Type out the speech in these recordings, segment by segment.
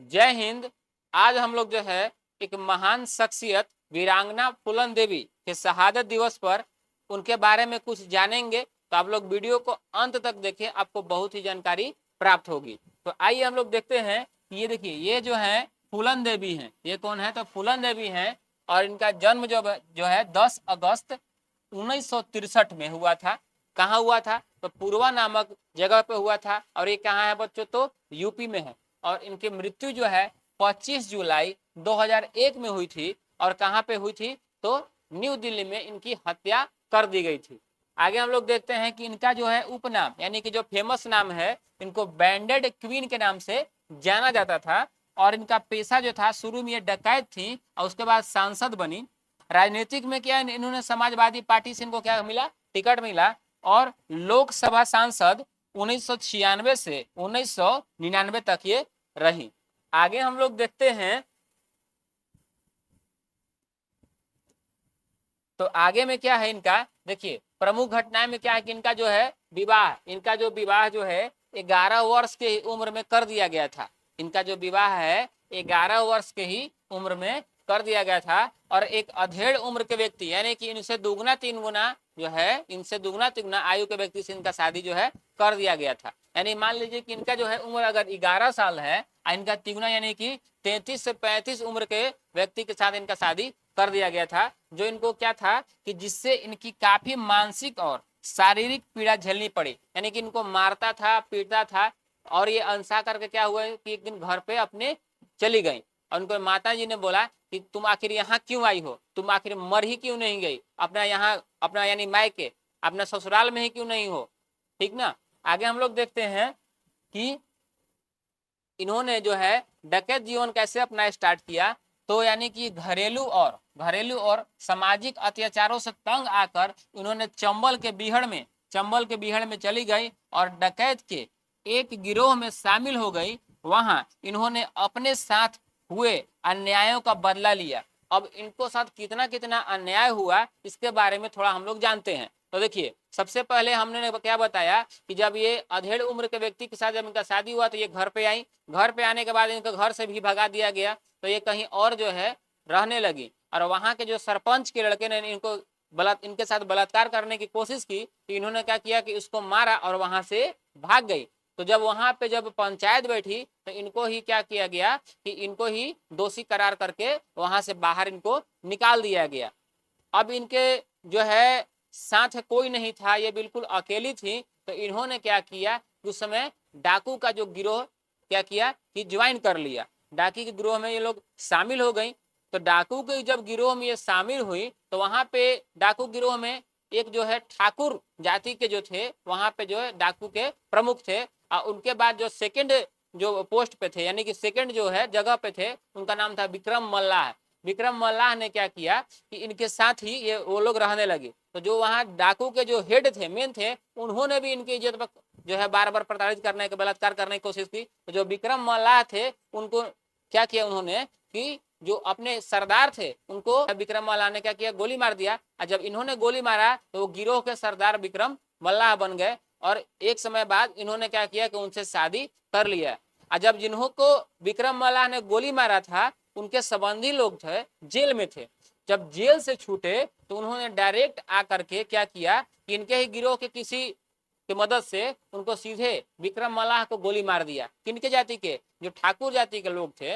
जय हिंद। आज हम लोग जो है एक महान शख्सियत वीरांगना फूलन देवी के शहादत दिवस पर उनके बारे में कुछ जानेंगे। तो आप लोग वीडियो को अंत तक देखें, आपको बहुत ही जानकारी प्राप्त होगी। तो आइए हम लोग देखते हैं कि ये देखिए, ये जो है फूलन देवी हैं। ये कौन है? तो फूलन देवी हैं। और इनका जन्म जो है 10 अगस्त 1963 में हुआ था। कहाँ हुआ था? तो पूर्वा नामक जगह पे हुआ था। और ये कहाँ है बच्चों? तो यूपी में है। और इनकी मृत्यु जो है 25 जुलाई 2001 में हुई थी। और कहाँ पे हुई थी? तो न्यू दिल्ली में इनकी हत्या कर दी गई थी। आगे हम लोग देखते हैं कि इनका जो है उपनाम, यानी कि जो फेमस नाम है, इनको बैंडेड क्वीन के नाम से जाना जाता था। और इनका पेशा जो था, शुरू में ये डकैत थी और उसके बाद सांसद बनी। राजनीतिक में क्या इन्होंने समाजवादी पार्टी से इनको क्या मिला? टिकट मिला। और लोकसभा सांसद 1996 से 1999 तक ये रही। आगे हम लोग देखते हैं तो आगे में क्या है इनका। देखिए, प्रमुख घटनाएं में क्या है कि इनका जो है विवाह, इनका जो विवाह जो है 11 वर्ष के उम्र में कर दिया गया था। इनका जो विवाह है 11 वर्ष के ही उम्र में कर दिया गया था। और एक अधेड़ उम्र के व्यक्ति, यानी कि इनसे दुगना तीन गुना जो है, इनसे दुगना तिगुना आयु के व्यक्ति से इनका शादी जो है कर दिया गया था। यानी मान लीजिए कि इनका जो है उम्र अगर 11 साल है और इनका तिगुना यानी कि 33 से 35 उम्र के व्यक्ति के साथ इनका शादी कर दिया गया था। जो इनको क्या था कि जिससे इनकी काफी मानसिक और शारीरिक पीड़ा झेलनी पड़ी। यानी कि इनको मारता था, पीटता था। और ये अनसा करके क्या हुआ कि एक दिन घर पे अपने चली गई। और उनको माता जी ने बोला कि तुम आखिर यहाँ क्यों आई हो? तुम आखिर मर ही क्यों नहीं गई? अपना यहाँ, अपना यानी मायके, अपना ससुराल में ही क्यों नहीं हो? ठीक ना। आगे हम लोग देखते हैं कि इन्होंने जो है डकैत जीवन कैसे अपना स्टार्ट किया। तो यानी कि घरेलू और सामाजिक अत्याचारों से तंग आकर इन्होंने चंबल के बीहड़ में चली गई और डकैत के एक गिरोह में शामिल हो गई। वहां इन्होंने अपने साथ हुए अन्यायों का बदला लिया। अब इनको साथ कितना कितना अन्याय हुआ इसके बारे में थोड़ा हम लोग जानते हैं। तो देखिए, सबसे पहले हमने क्या बताया कि जब ये अधेड़ उम्र के व्यक्ति के साथ जब इनका शादी हुआ तो ये घर पे आई। घर पे आने के बाद इनको घर से भी भगा दिया गया। तो ये कहीं और जो है रहने लगी। और वहां के जो सरपंच के लड़के ने इनको इनके साथ बलात्कार करने की कोशिश की। तो इन्होंने क्या किया कि उसको मारा और वहां से भाग गई। तो जब वहां पे जब पंचायत बैठी तो इनको ही क्या किया गया कि इनको ही दोषी करार करके वहां से बाहर इनको निकाल दिया गया। अब इनके जो है साथ कोई नहीं था, ये बिल्कुल अकेली थी। तो इन्होंने क्या किया, उस समय डाकू का जो गिरोह क्या किया कि ज्वाइन कर लिया। डाकू के गिरोह में ये लोग शामिल हो गई। तो डाकू के जब गिरोह में ये शामिल हुई तो वहां पे डाकू गिरोह में एक जो है ठाकुर जाति के जो थे, वहां पे जो है डाकू के प्रमुख थे। और उनके बाद जो सेकंड जो पोस्ट पे थे, यानी कि सेकंड जो है जगह पे थे, उनका नाम था विक्रम मल्लाह। विक्रम मल्लाह ने क्या किया कि इनके साथ ही ये वो लोग रहने लगे। तो जो वहां डाकू के जो हेड थे, मेन थे, उन्होंने भी इनकी इज्जत पर जो है बार बार प्रताड़ित करने के, बलात्कार करने की कोशिश की। तो जो विक्रम मल्लाह थे उनको क्या किया उन्होंने कि जो अपने सरदार थे उनको विक्रम मल्लाह ने क्या किया, गोली मार दिया। और जब इन्होंने गोली मारा तो वो गिरोह के सरदार विक्रम मल्लाह बन गए। और एक समय बाद इन्होंने क्या किया कि उनसे शादी कर लिया। और जब जिन्हों को विक्रम मल्लाह ने गोली मारा था उनके संबंधी लोग थे जेल में थे। जब जेल से छूटे तो उन्होंने डायरेक्ट आकर के क्या किया कि इनके ही गिरोह के किसी की मदद से उनको सीधे विक्रम मल्लाह को गोली मार दिया। किनके जाति के? जो ठाकुर जाति के लोग थे,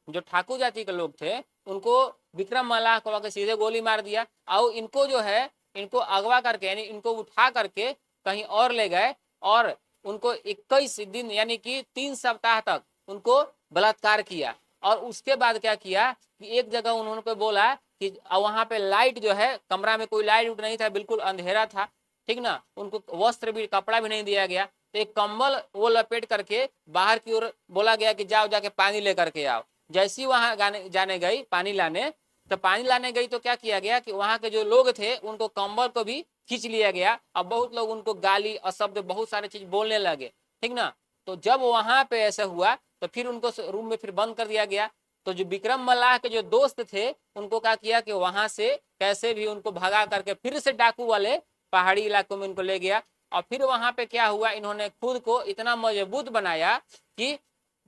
जो ठाकुर जाति के लोग थे उनको विक्रम मल्लाह को सीधे गोली मार दिया। और इनको जो है इनको अगवा करके, यानी इनको उठा करके कहीं और ले गए। और उनको 21 दिन यानी कि 3 सप्ताह तक उनको बलात्कार किया। और उसके बाद क्या किया कि एक जगह उन्होंने बोला कि वहां पे लाइट जो है, कमरा में कोई लाइट नहीं था, बिल्कुल अंधेरा था, ठीक ना। उनको वस्त्र भी, कपड़ा भी नहीं दिया गया। तो एक कंबल वो लपेट करके बाहर की ओर बोला गया कि जाओ जाके पानी लेकर के आओ। जैसी वहां जाने गई पानी लाने, तो पानी लाने गई तो क्या किया गया कि वहां के जो लोग थे उनको कंबल को भी खींच लिया गया। अब बहुत लोग उनको गाली, अशब्द, बहुत सारे चीज बोलने लगे, ठीक ना। तो जब वहां पे ऐसा हुआ तो फिर उनको रूम में फिर बंद कर दिया गया। तो जो विक्रम मल्लाह के जो दोस्त थे उनको क्या किया कि वहां से कैसे भी उनको भगा करके फिर से डाकू वाले पहाड़ी इलाकों में उनको ले गया। और फिर वहां पे क्या हुआ, इन्होंने खुद को इतना मजबूत बनाया कि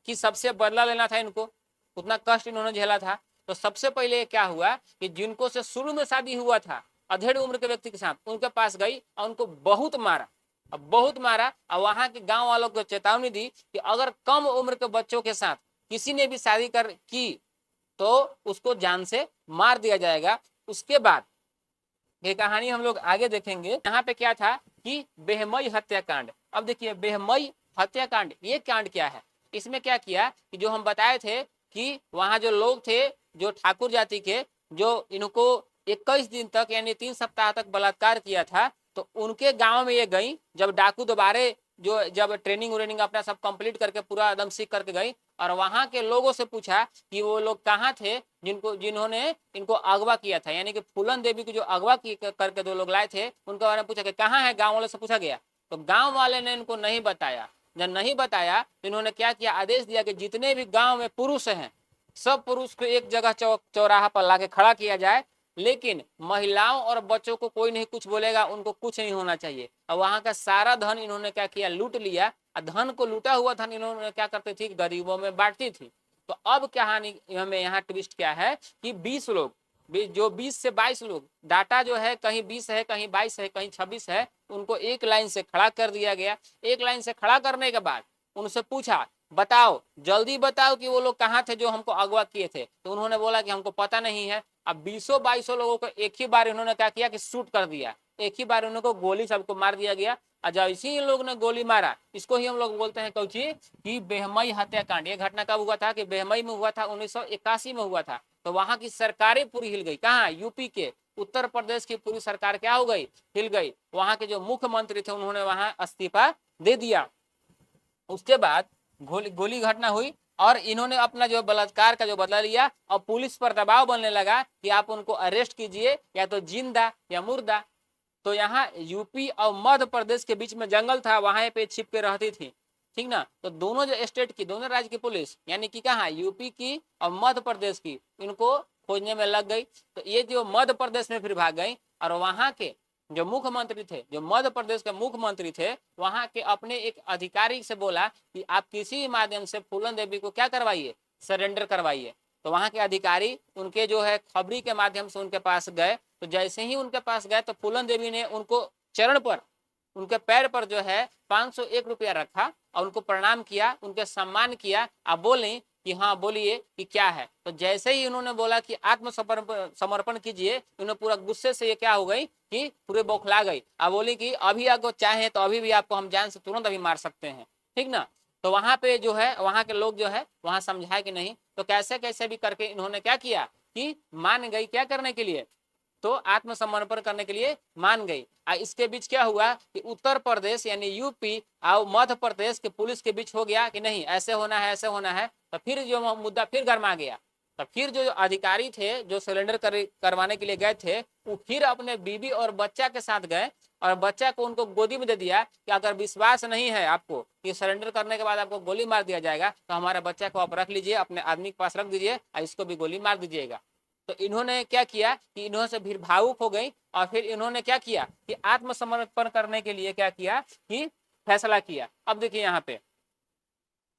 कि सबसे बदला लेना था इनको, उतना कष्ट इन्होंने झेला था। तो सबसे पहले क्या हुआ कि जिनको से शुरू में शादी हुआ था अधेड़ उम्र के व्यक्ति के साथ, उनके पास गई और उनको बहुत मारा, अब बहुत मारा। और वहां के गांव वालों को चेतावनी दी कि अगर कम उम्र के बच्चों के साथ किसी ने भी शादी कर की तो उसको जान से मार दिया जाएगा। उसके बाद ये कहानी हम लोग आगे देखेंगे। यहाँ पे क्या था कि बेहमई हत्याकांड। अब देखिए बेहमई हत्याकांड, ये कांड क्या है? इसमें क्या किया कि जो हम बताए थे कि वहां जो लोग थे जो ठाकुर जाति के, जो इनको 21 दिन तक यानी 3 सप्ताह तक बलात्कार किया था, तो उनके गांव में ये गई। जब डाकू दोबारे जो जब ट्रेनिंग व्रेनिंग अपना सब कंप्लीट करके पूरा एकदम सीख करके गई और वहां के लोगों से पूछा कि वो लोग कहाँ थे जिन्होंने इनको अगवा किया था, यानी कि फूलन देवी को जो अगवा करके 2 लोग लाए थे उनके बारे में पूछा कि कहाँ है, गाँव वाले से पूछा गया। तो गाँव वाले ने इनको नहीं बताया। जब नहीं बताया तो इन्होंने क्या किया, आदेश दिया कि जितने भी गाँव में पुरुष हैं सब पुरुष को एक जगह चौराहा पर लाके खड़ा किया जाए, लेकिन महिलाओं और बच्चों को कोई नहीं कुछ बोलेगा, उनको कुछ नहीं होना चाहिए। और वहां का सारा धन इन्होंने क्या किया, लूट लिया। और धन को लूटा हुआ धन इन्होंने क्या करती थी, गरीबों में बांटती थी। तो अब कहानी में यहाँ ट्विस्ट क्या है कि 20 लोग, जो 20 से 22 लोग, डाटा जो है कहीं 20 है कहीं 22 है कहीं 26 है, उनको एक लाइन से खड़ा कर दिया गया। एक लाइन से खड़ा करने के बाद उनसे पूछा बताओ, जल्दी बताओ कि वो लोग कहाँ थे जो हमको अगवा किए थे। तो उन्होंने बोला कि हमको पता नहीं है। अब 20-22 लोगों को एक ही बार इन्होंने क्या किया कि शूट कर दिया, एक ही बार उनको गोली सबको मार दिया गया। और जब इसी लोग ने गोली मारा, इसको ही हम लोग बोलते हैं कौची कि बेहमई हत्याकांड। ये घटना कब हुआ था कि बेहमई में हुआ था, 1981 में हुआ था। तो वहां की सरकारें पूरी हिल गई। कहाँ? यूपी के, उत्तर प्रदेश की पूरी सरकार क्या हो गई, हिल गई। वहां के जो मुख्यमंत्री थे उन्होंने वहां इस्तीफा दे दिया। उसके बाद गोली घटना हुई और इन्होंने अपना जो बलात्कार का जो बदला लिया और पुलिस पर दबाव बनने लगा कि आप उनको अरेस्ट कीजिए या तो जिंदा या मुर्दा। तो यहाँ यूपी और मध्य प्रदेश के बीच में जंगल था, वहां पे छिप के रहती थी, ठीक ना। तो दोनों जो स्टेट की, दोनों राज्य की पुलिस यानी कि कहाँ, यूपी की और मध्य प्रदेश की, इनको खोजने में लग गई। तो ये जो मध्य प्रदेश में फिर भाग गई और वहां के जो मुख्यमंत्री थे, जो मध्य प्रदेश के मुख्यमंत्री थे, वहां के अपने एक अधिकारी से बोला कि आप किसी भी माध्यम से फूलन देवी को क्या करवाइए, सरेंडर करवाइए। तो वहां के अधिकारी उनके जो है खबरी के माध्यम से उनके पास गए। तो जैसे ही उनके पास गए तो फूलन देवी ने उनको चरण पर, उनके पैर पर जो है 501 रुपया रखा और उनको प्रणाम किया, उनके सम्मान किया। आप बोले कि हाँ बोलिए कि क्या है। तो जैसे ही उन्होंने बोला कि आत्मसमर्पण कीजिए, उन्होंने पूरा गुस्से से ये क्या हो गई कि पूरे बौखला गई। अब बोली कि अभी आपको चाहे तो अभी भी आपको हम जान से तुरंत अभी मार सकते हैं, ठीक ना। तो वहां पे जो है वहां के लोग जो है वहां समझाए कि नहीं, तो कैसे कैसे भी करके इन्होंने क्या किया कि मान गई क्या करने के लिए, तो आत्मसमर्पण करने के लिए मान गई। इसके बीच क्या हुआ कि उत्तर प्रदेश यानी यूपी और मध्य प्रदेश के पुलिस के बीच हो गया कि नहीं ऐसे होना है, ऐसे होना है। तो फिर जो मुद्दा फिर गर्मा गया। तो फिर जो अधिकारी थे जो सिलेंडर करवाने के लिए गए थे, वो फिर अपने बीवी और बच्चा के साथ गए और बच्चा को उनको गोदी में दे दिया कि अगर विश्वास नहीं है आपको कि सरेंडर करने के बाद आपको गोली मार दिया जाएगा, तो हमारे बच्चा को आप रख लीजिए, अपने आदमी के पास रख दीजिए और इसको भी गोली मार दीजिएगा। तो इन्होंने क्या किया कि इन्होंने से भीड़ भावुक हो गई और फिर इन्होंने क्या किया कि आत्मसमर्पण करने के लिए क्या किया कि फैसला किया। अब देखिए यहाँ पे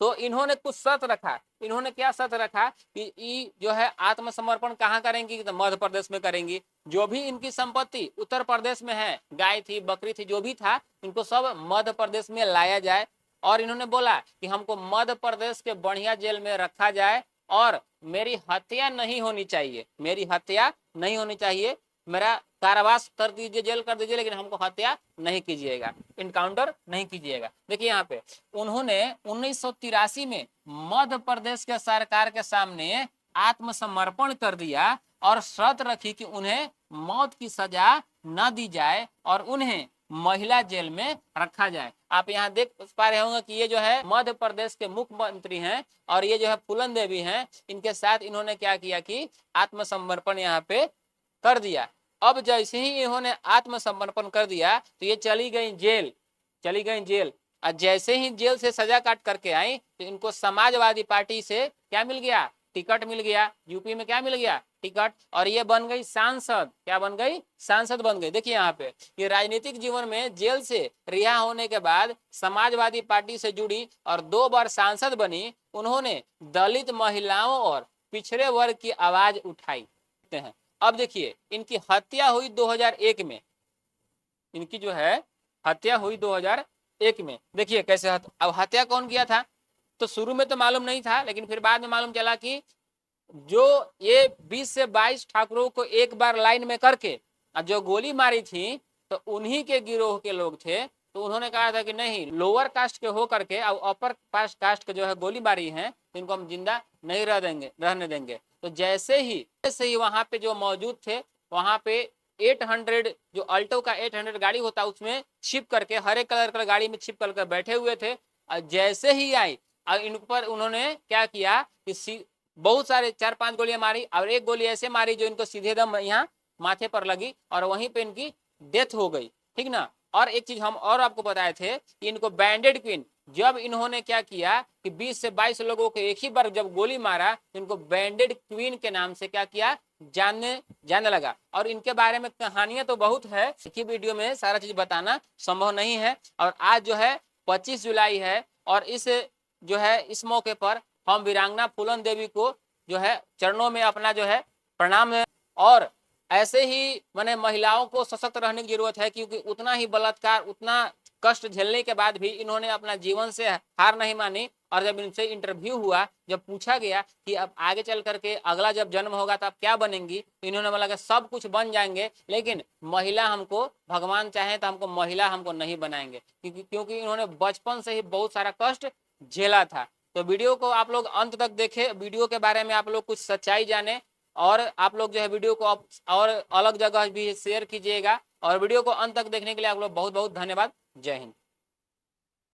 तो इन्होंने कुछ शर्त रखा। इन्होंने क्या शर्त रखा कि जो है आत्मसमर्पण कहाँ करेंगी, तो मध्य प्रदेश में करेंगी। जो भी इनकी संपत्ति उत्तर प्रदेश में है, गाय थी बकरी थी जो भी था, इनको सब मध्य प्रदेश में लाया जाए। और इन्होंने बोला कि हमको मध्य प्रदेश के बढ़िया जेल में रखा जाए और मेरी हत्या नहीं होनी चाहिए, मेरी हत्या नहीं होनी चाहिए, मेरा कारावास कर दीजिए, जेल कर दीजिए, लेकिन हमको हत्या नहीं कीजिएगा, इनकाउंटर नहीं कीजिएगा। देखिए यहाँ पे उन्होंने 1983 में मध्य प्रदेश के सरकार के सामने आत्मसमर्पण कर दिया और शर्त रखी कि उन्हें मौत की सजा न दी जाए और उन्हें महिला जेल में रखा जाए। आप यहाँ देख पा रहे होंगे कि ये जो है मध्य प्रदेश के मुख्यमंत्री हैं और ये जो है फूलन देवी हैं, इनके साथ इन्होंने क्या किया कि आत्मसमर्पण यहाँ पे कर दिया। अब जैसे ही इन्होंने आत्मसमर्पण कर दिया तो ये चली गई जेल। और जैसे ही जेल से सजा काट करके आई तो इनको समाजवादी पार्टी से क्या मिल गया, टिकट मिल गया, यूपी में क्या मिल गया, टिकट, और ये बन गई सांसद, क्या बन गई, सांसद बन गई। देखिए यहाँ पे ये राजनीतिक जीवन में जेल से रिहा होने के बाद समाजवादी पार्टी से जुड़ी और 2 बार सांसद बनी। उन्होंने दलित महिलाओं और पिछड़े वर्ग की आवाज उठाई हैं। अब देखिए इनकी हत्या हुई 2001 में, इनकी जो है हत्या हुई 2001 में। देखिए कैसे अब हत्या कौन किया था, तो शुरू में तो मालूम नहीं था, लेकिन फिर बाद में मालूम चला कि जो ये 20 से 22 ठाकुरों को एक बार लाइन में करके जो गोली मारी थी तो उन्हीं के गिरोह के लोग थे। तो उन्होंने कहा था कि नहीं, लोअर कास्ट के हो करके और अपर कास्ट के जो है गोली मारी है तो इनको हम जिंदा नहीं रहने देंगे। तो जैसे ही वहां पे जो मौजूद थे वहां पे 800 जो अल्टो का 800 गाड़ी होता है उसमें छिप करके, हरे कलर का गाड़ी में छिप करके बैठे हुए थे। और जैसे ही आई और इन पर उन्होंने क्या किया कि बहुत सारे 4-5 गोलियां मारी और एक गोली ऐसे मारी जो इनको सीधे दम यहाँ माथे पर लगी और वहीं पे इनकी डेथ हो गई, ठीक ना। और एक चीज हम और आपको बताए थे कि इनको बैंडेड क्वीन, जब इन्होंने क्या किया कि 20 से 22 लोगों को एक ही बार जब गोली मारा तो इनको बैंडेड क्वीन के नाम से क्या किया, जाने लगा। और इनके बारे में कहानियां तो बहुत है, एक ही वीडियो में सारा चीज बताना संभव नहीं है। और आज जो है 25 जुलाई है और इस मौके पर हम वीरांगना फूलन देवी को जो है चरणों में अपना जो है प्रणाम है। और ऐसे ही माने महिलाओं को सशक्त रहने की जरूरत है, क्योंकि उतना ही बलात्कार, उतना कष्ट झेलने के बाद भी इन्होंने अपना जीवन से हार नहीं मानी। और जब इनसे इंटरव्यू हुआ, जब पूछा गया कि अब आगे चल करके अगला जब जन्म होगा तो आप क्या बनेंगी, तो इन्होंने बोला कि सब कुछ बन जाएंगे लेकिन महिला हमको, भगवान चाहे तो हमको महिला हमको नहीं बनाएंगे, क्योंकि इन्होंने बचपन से ही बहुत सारा कष्ट झेला था। तो वीडियो को आप लोग अंत तक देखें, वीडियो के बारे में आप लोग कुछ सच्चाई जाने और आप लोग जो है वीडियो को और अलग जगह भी शेयर कीजिएगा। और वीडियो को अंत तक देखने के लिए आप लोग बहुत बहुत धन्यवाद। जय हिंद।